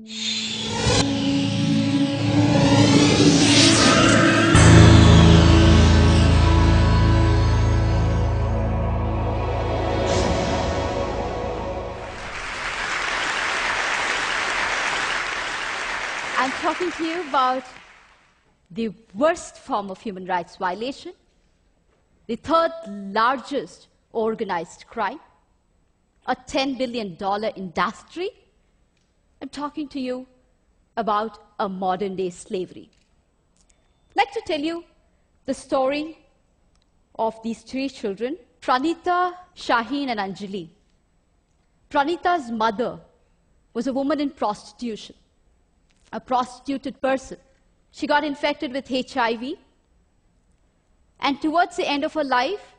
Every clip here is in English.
I'm talking to you about the worst form of human rights violation, the third largest organized crime, a $10 billion industry. I'm talking to you about a modern-day slavery. I'd like to tell you the story of these three children, Pranita, Shaheen, and Anjali. Pranita's mother was a woman in prostitution, a prostituted person. She got infected with HIV, and towards the end of her life,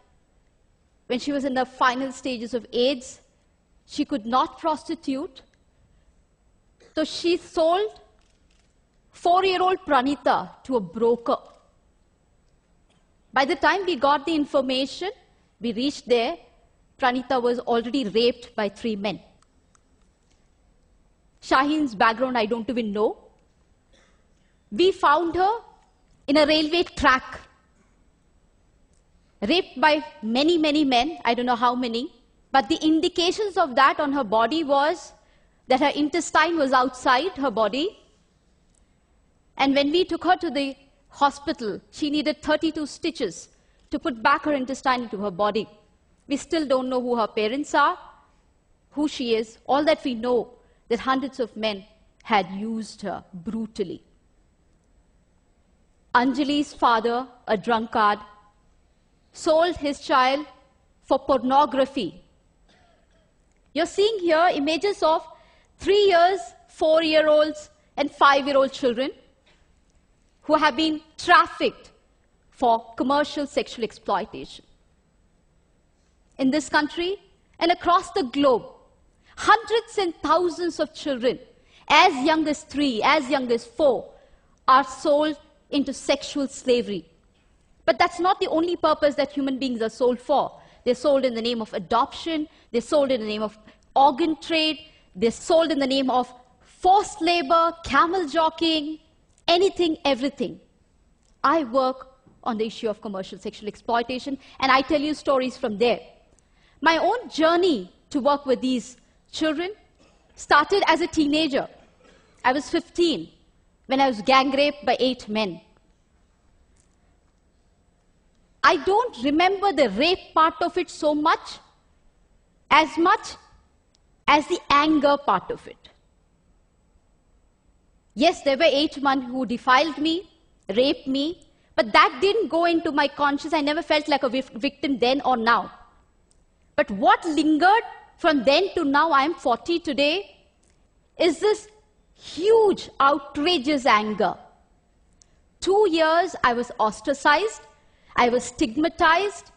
when she was in the final stages of AIDS, she could not prostitute, so she sold 4-year-old Pranita to a broker. By the time we got the information, we reached there, Pranita was already raped by 3 men. Shaheen's background I don't even know. We found her in a railway track, raped by many, many men, I don't know how many, but the indications of that on her body was that her intestine was outside her body. And when we took her to the hospital, she needed 32 stitches to put back her intestine into her body. We still don't know who her parents are, who she is. All that we know, that hundreds of men had used her brutally. Anjali's father, a drunkard, sold his child for pornography. You're seeing here images of 3 years, 4-year-olds, and 5-year-old children who have been trafficked for commercial sexual exploitation. In this country and across the globe, hundreds and thousands of children, as young as 3, as young as 4, are sold into sexual slavery. But that's not the only purpose that human beings are sold for. They're sold in the name of adoption, they're sold in the name of organ trade, they're sold in the name of forced labor, camel jockeying, anything, everything. I work on the issue of commercial sexual exploitation, and I tell you stories from there. My own journey to work with these children started as a teenager. I was 15 when I was gang raped by 8 men. I don't remember the rape part of it so much as the anger part of it. Yes, there were 8 men who defiled me, raped me, but that didn't go into my conscience. I never felt like a victim then or now. But what lingered from then to now, I am 40 today, is this huge, outrageous anger. 2 years I was ostracized, I was stigmatized,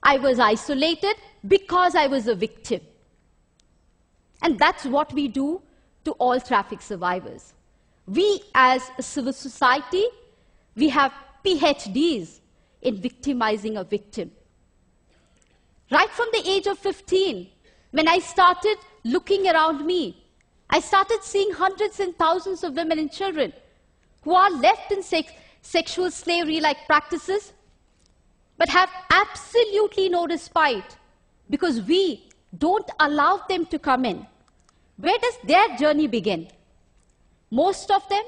I was isolated because I was a victim. And that's what we do to all traffic survivors. We as a civil society, we have PhDs in victimizing a victim. Right from the age of 15, when I started looking around me, I started seeing hundreds and thousands of women and children who are left in sexual slavery-like practices, but have absolutely no respite because we don't allow them to come in. Where does their journey begin? Most of them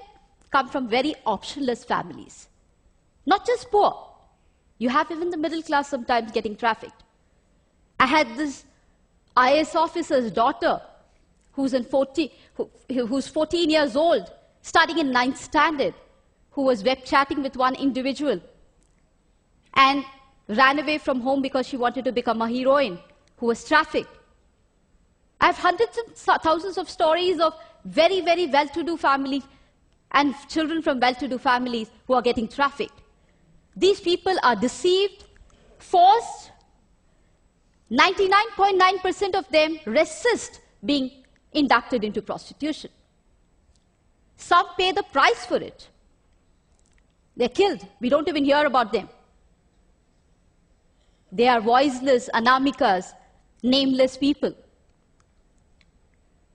come from very optionless families. Not just poor. You have even the middle class sometimes getting trafficked. I had this IAS officer's daughter who's 14 years old, studying in 9th standard, who was web chatting with one individual and ran away from home because she wanted to become a heroine, who was trafficked. I have hundreds and thousands of stories of very, very well-to-do families and children from well-to-do families who are getting trafficked. These people are deceived, forced. 99.9% of them resist being inducted into prostitution. Some pay the price for it. They're killed. We don't even hear about them. They are voiceless, anamikas, nameless people.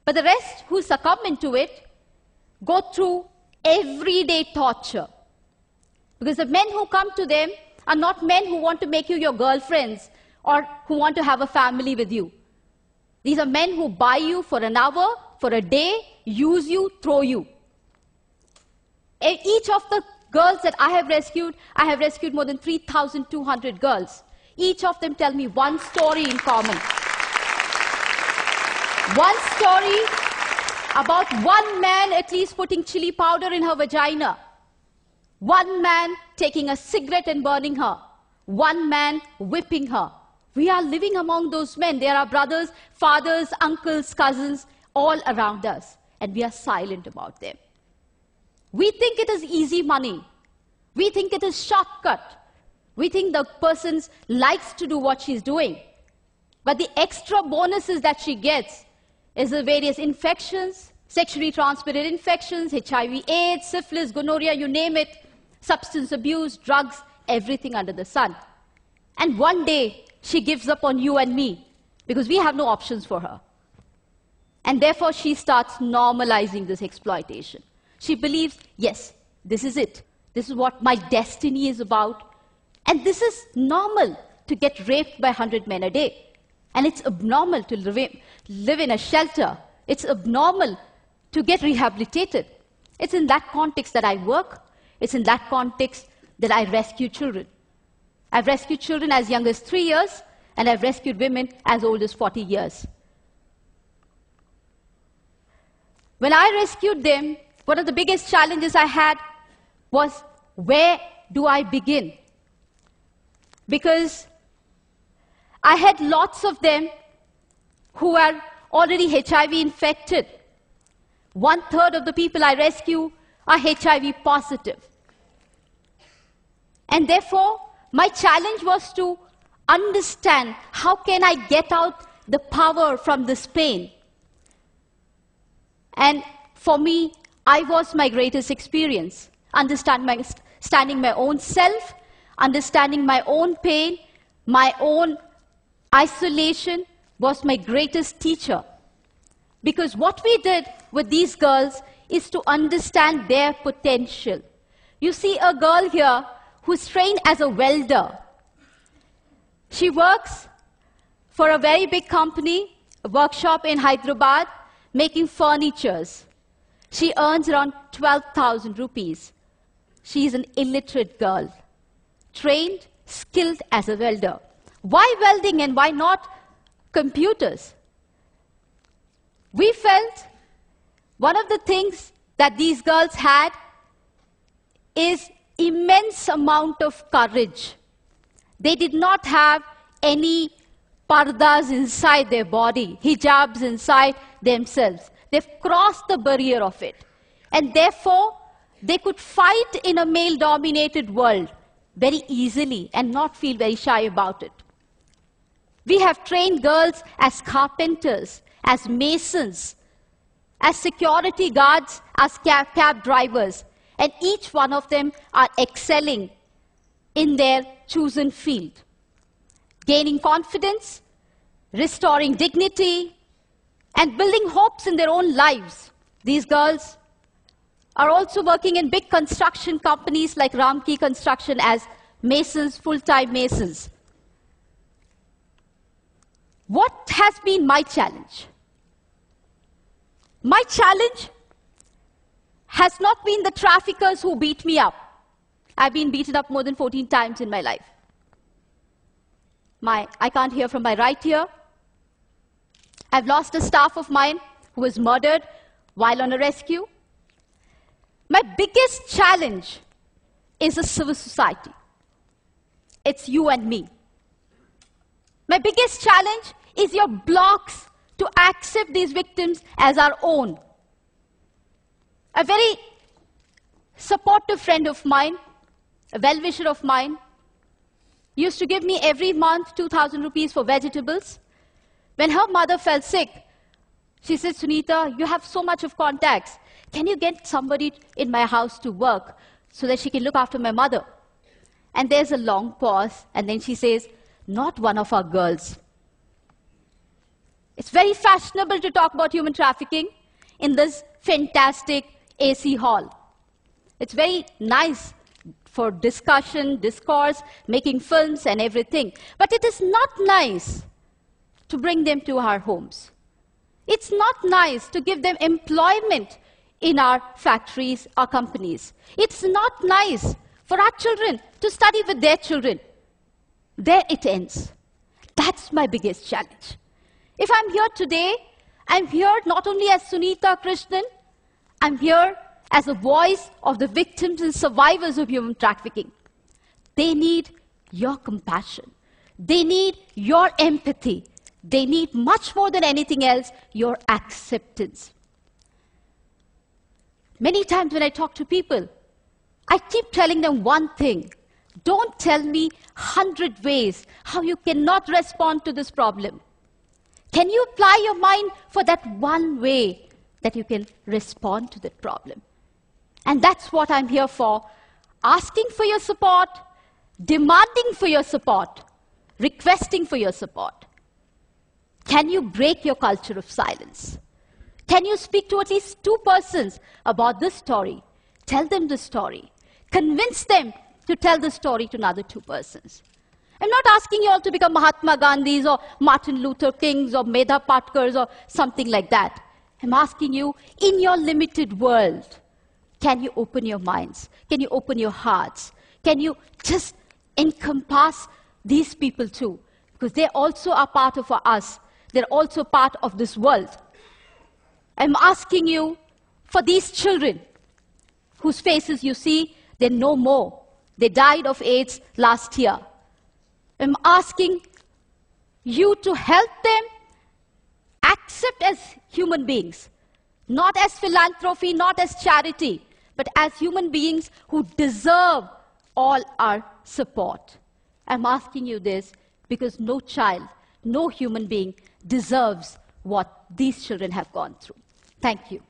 But the rest who succumb into it go through everyday torture. Because the men who come to them are not men who want to make you your girlfriends or who want to have a family with you. These are men who buy you for an hour, for a day, use you, throw you. Each of the girls that I have rescued more than 3,200 girls. Each of them tell me one story in common. One story about one man at least putting chili powder in her vagina. One man taking a cigarette and burning her. One man whipping her. We are living among those men. There are brothers, fathers, uncles, cousins, all around us. And we are silent about them. We think it is easy money. We think it is shortcut. We think the person likes to do what she's doing. But the extra bonuses that she gets is the various infections, sexually transmitted infections, HIV, AIDS, syphilis, gonorrhea, you name it, substance abuse, drugs, everything under the sun. And one day, she gives up on you and me because we have no options for her. And therefore, she starts normalizing this exploitation. She believes, yes, this is it. This is what my destiny is about. And this is normal to get raped by 100 men a day. And it's abnormal to live in a shelter. It's abnormal to get rehabilitated. It's in that context that I work. It's in that context that I rescue children. I've rescued children as young as 3 years, and I've rescued women as old as 40 years. When I rescued them, one of the biggest challenges I had was, where do I begin? Because I had lots of them who are already HIV infected. 1/3 of the people I rescue are HIV positive. And therefore, my challenge was to understand how can I get out the power from this pain. And for me, I was my greatest experience. Understanding my own self, understanding my own pain, my own isolation was my greatest teacher. Because what we did with these girls is to understand their potential. You see a girl here who's trained as a welder. She works for a very big company, a workshop in Hyderabad, making furnitures. She earns around 12,000 rupees. She's an illiterate girl, trained, skilled as a welder. Why welding and why not computers? We felt one of the things that these girls had is immense amount of courage. They did not have any pardas inside their body, hijabs inside themselves. They've crossed the barrier of it. And therefore, they could fight in a male-dominated world very easily and not feel very shy about it. We have trained girls as carpenters, as masons, as security guards, as cab drivers. And each one of them are excelling in their chosen field, gaining confidence, restoring dignity, and building hopes in their own lives. These girls are also working in big construction companies like Ramki Construction as masons, full-time masons. What has been my challenge? My challenge has not been the traffickers who beat me up. I've been beaten up more than 14 times in my life. I can't hear from my right ear. I've lost a staff of mine who was murdered while on a rescue. My biggest challenge is a civil society. It's you and me. My biggest challenge is your blocks to accept these victims as our own. A very supportive friend of mine, a well-wisher of mine, used to give me every month 2,000 rupees for vegetables. When her mother fell sick, she said, Sunita, you have so much of contacts. Can you get somebody in my house to work so that she can look after my mother? And there's a long pause, and then she says, not one of our girls. It's very fashionable to talk about human trafficking in this fantastic AC hall. It's very nice for discussion, discourse, making films and everything. But it is not nice to bring them to our homes. It's not nice to give them employment in our factories, our companies. It's not nice for our children to study with their children. There it ends. That's my biggest challenge. If I'm here today, I'm here not only as Sunita Krishnan, I'm here as a voice of the victims and survivors of human trafficking. They need your compassion. They need your empathy. They need much more than anything else, your acceptance. Many times when I talk to people, I keep telling them one thing. Don't tell me 100 ways how you cannot respond to this problem. Can you apply your mind for that one way that you can respond to that problem? And that's what I'm here for. Asking for your support, demanding for your support, requesting for your support. Can you break your culture of silence? Can you speak to at least 2 persons about this story? Tell them the story. Convince them to tell the story to another 2 persons. I'm not asking you all to become Mahatma Gandhis or Martin Luther Kings or Medha Patkars or something like that. I'm asking you, in your limited world, can you open your minds? Can you open your hearts? Can you just encompass these people too? Because they also are part of us. They're also part of this world. I'm asking you for these children whose faces you see, they're no more. They died of AIDS last year. I'm asking you to help them accept as human beings, not as philanthropy, not as charity, but as human beings who deserve all our support. I'm asking you this because no child, no human being deserves what these children have gone through. Thank you.